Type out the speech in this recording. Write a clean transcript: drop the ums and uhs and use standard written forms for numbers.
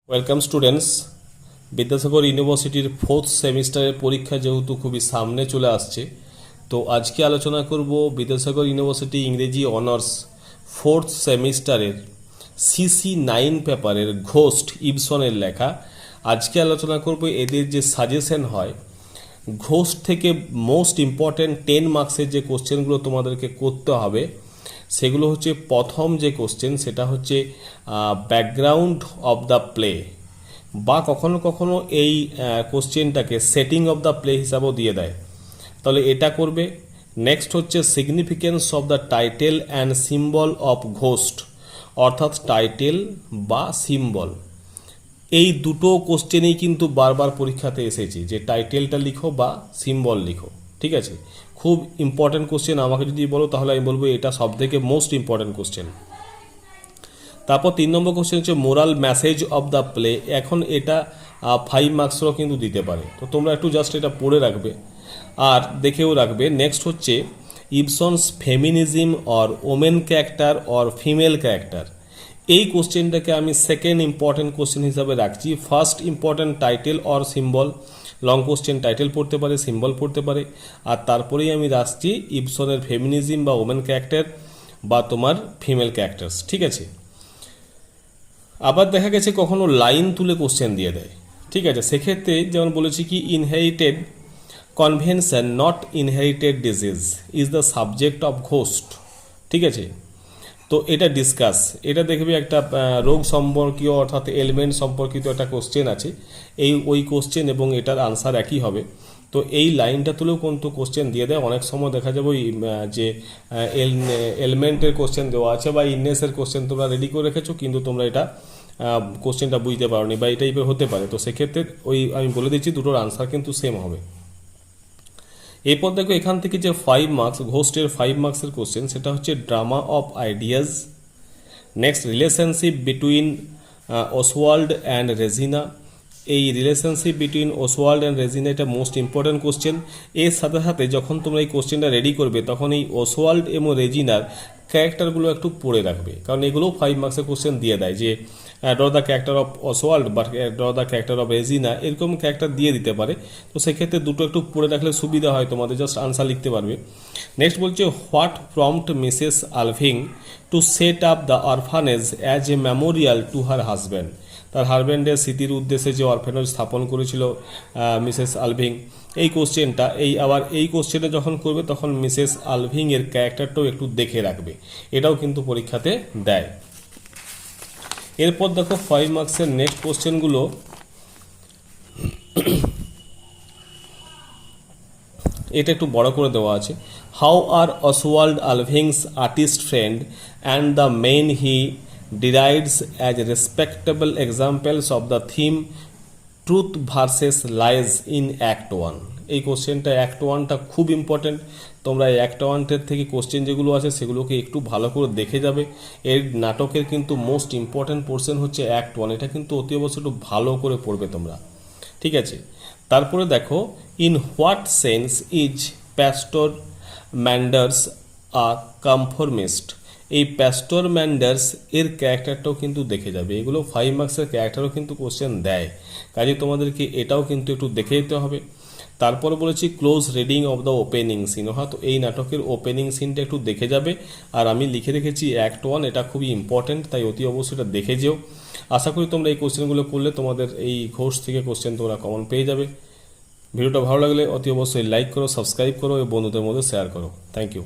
Welcome students. Vidyasagar ইউনিভার্সিটির fourth সেমিস্টারের পরীক্ষা যেহেতু খুবই সামনে চলে আসছে, তো আজকে আলোচনা করব বিদ্যাসাগর ইউনিভার্সিটি ইংরেজি অনার্স ফোর্থ সেমিস্টারের CC9 পেপারের ঘোস্ট ইবসনের লেখা। আজকে আলোচনা করব এদের যে সাজেশন হয় ঘোস্ট থেকে মোস্ট ইম্পর্ট্যান্ট 10 মার্কসের যে কোশ্চেনগুলো তোমাদেরকে করতে হবে সেগুলো হচ্ছে, প্রথম যে কোশ্চেন সেটা হচ্ছে ব্যাকগ্রাউন্ড অফ দ্য প্লে, বা কখনো কখনো এই কোশ্চেনটাকে সেটিং অফ দ্য প্লে হিসাবেও দিয়ে দেয়, তাহলে এটা করবে। নেক্সট হচ্ছে significance of the title and symbol of ghost, অর্থাৎ টাইটেল বা সিম্বল। এই দুটো কোশ্চেনেই কিন্তু বারবার পরীক্ষাতে এসেছে যে টাইটেলটা লিখো বা সিম্বল লিখো, ঠিক আছে। খুব ইম্পর্ট্যান্ট কোশ্চেন, আমাকে যদি বলো তাহলে আমি বলবো এটা সবথেকে মোস্ট ইম্পর্ট্যান্ট কোশ্চেন। তারপর 3 নম্বর কোশ্চেন হচ্ছে moral message of the play. এখন এটা 5 মার্কসেরও কিন্তু দিতে পারে, তো তোমরা একটু জাস্ট এটা পড়ে রাখবে আর দেখেও রাখবে। নেক্সট হচ্ছে Ibsen's feminism or women character or female character. এই কোশ্চেনটাকে আমি সেকেন্ড ইম্পর্টেন্ট কোশ্চেন হিসাবে রাখছি। First important title or symbol, long question title পড়তে পারে, সিম্বল পড়তে পারে, আর তারপরেই আমি রাখছি ইবসনের ফেমিনিজম বা ওমেন ক্যারেক্টার বা তোমার ফিমেল ক্যারেক্টার্স, ঠিক আছে। আবার দেখা গেছে কখনো লাইন তুলে কোশ্চেন দিয়ে দেয়, ঠিক আছে। সেক্ষেত্রে যেমন বলেছি কি inherited convention not inherited disease is the subject of ghost, ঠিক আছে। তো এটা ডিসকাস, এটা দেখবে একটা রোগ সম্পর্কীয় অর্থাৎ এলিমেন্ট সম্পর্কিত একটা কোশ্চেন আছে, ওই কোশ্চেন এবং এটার আনসার একই হবে। তো এই লাইনটা তুলেও কিন্তু কোশ্চেন দিয়ে দেয়। অনেক সময় দেখা যাবে ওই যে এলিমেন্টের কোশ্চেন দেওয়া আছে বা ইননেসের কোশ্চেন তোমরা রেডি করে রেখেছো, কিন্তু তোমরা এটা কোশ্চেনটা বুঝতে পারোনি বা এই টাইপের হতে পারে। তো সেক্ষেত্রে ওই আমি বলে দিচ্ছি দুটোর আনসার কিন্তু সেম হবে। এরপর দেখো এখান থেকে যে 5 মার্কস ঘোস্টের 5 মার্কসের কোশ্চেন, সেটা হচ্ছে drama of ideas. Next relationship between Oswald and Regina. এই relationship between Oswald and Regina এটা মোস্ট ইম্পর্ট্যান্ট কোশ্চেন। এর সাথে সাথে যখন তোমরা এই কোশ্চেনটা রেডি করবে তখন এই ওসওয়াল্ড এবং রেজিনার ক্যারেক্টারগুলো একটু পড়ে রাখবে, কারণ এগুলোও 5 মার্কসের কোশ্চেন দিয়ে দেয় যে draw the character of Oswald বা draw the character of Regina, এরকম ক্যারেক্টার দিয়ে দিতে পারে। তো সেক্ষেত্রে দুটো একটু পড়ে রাখলে সুবিধা হয়, তোমাদের জাস্ট আনসার লিখতে পারবে। নেক্সট বলছে what prompt Mrs Alving to set up the orphanage as a memorial to her husband. তার হাজব্যান্ডের স্মৃতির উদ্দেশ্যে যে অরফানেজ স্থাপন করেছিল মিসেস আলভিং, এই কোশ্চেনটা আবার এই কোশ্চেনটা যখন করবে তখন মিসেস আলভিং এর ক্যারেক্টারটাও একটু দেখে রাখবে, এটাও কিন্তু পরীক্ষাতে দেয়। এরপর দেখো 5 মার্কসের নেক্সট কোশ্চেনগুলো। এটা একটু বড় করে দেওয়া আছে। How are Oswald Alving's artist friend and the men he derides as respectable examples of the theme truth versus lies in act 1। এই কোশ্চেনটা অ্যাক্ট 1টা খুব ইম্পর্টেন্ট। তোমরা অ্যাক্ট 1 থেকে কোশ্চেন যেগুলো আছে সেগুলোকে একটু ভালো করে দেখে যাবে। এর নাটকের কিন্তু মোস্ট ইম্পর্টেন্ট পোর্শন হচ্ছে অ্যাক্ট 1, এটা কিন্তু অতি অবশ্যই একটু ভালো করে পড়বে তোমরা, ঠিক আছে। তারপরে দেখো in what sense is Pastor Manders a conformist. এই প্যাস্টর ম্যান্ডার্স এর ক্যারেক্টারটাও কিন্তু দেখে যাবে। এগুলো 5 মার্কসের ক্যারেক্টারও কিন্তু কোশ্চেন দেয়, কাজে তোমাদেরকে এটাও কিন্তু একটু দেখে যেতে হবে। তারপরে বলেছি close reading of the opening scene, তো এই নাটকের ওপেনিং সিনটা একটু দেখে যাবে। আর আমি লিখে রেখেছি অ্যাক্ট 1, এটা খুবই ইম্পর্টেন্ট, তাই অতি অবশ্যই এটা দেখে যেও। আশা করি তোমরা এই কোশ্চেনগুলো করলে তোমাদের এই ঘোস্ট থেকে কোশ্চেন তোমরা কমন পেয়ে যাবে। ভিডিওটা ভালো লাগলে অতি অবশ্যই লাইক করো, সাবস্ক্রাইব করো এবং বন্ধুদের মধ্যে শেয়ার করো। Thank you.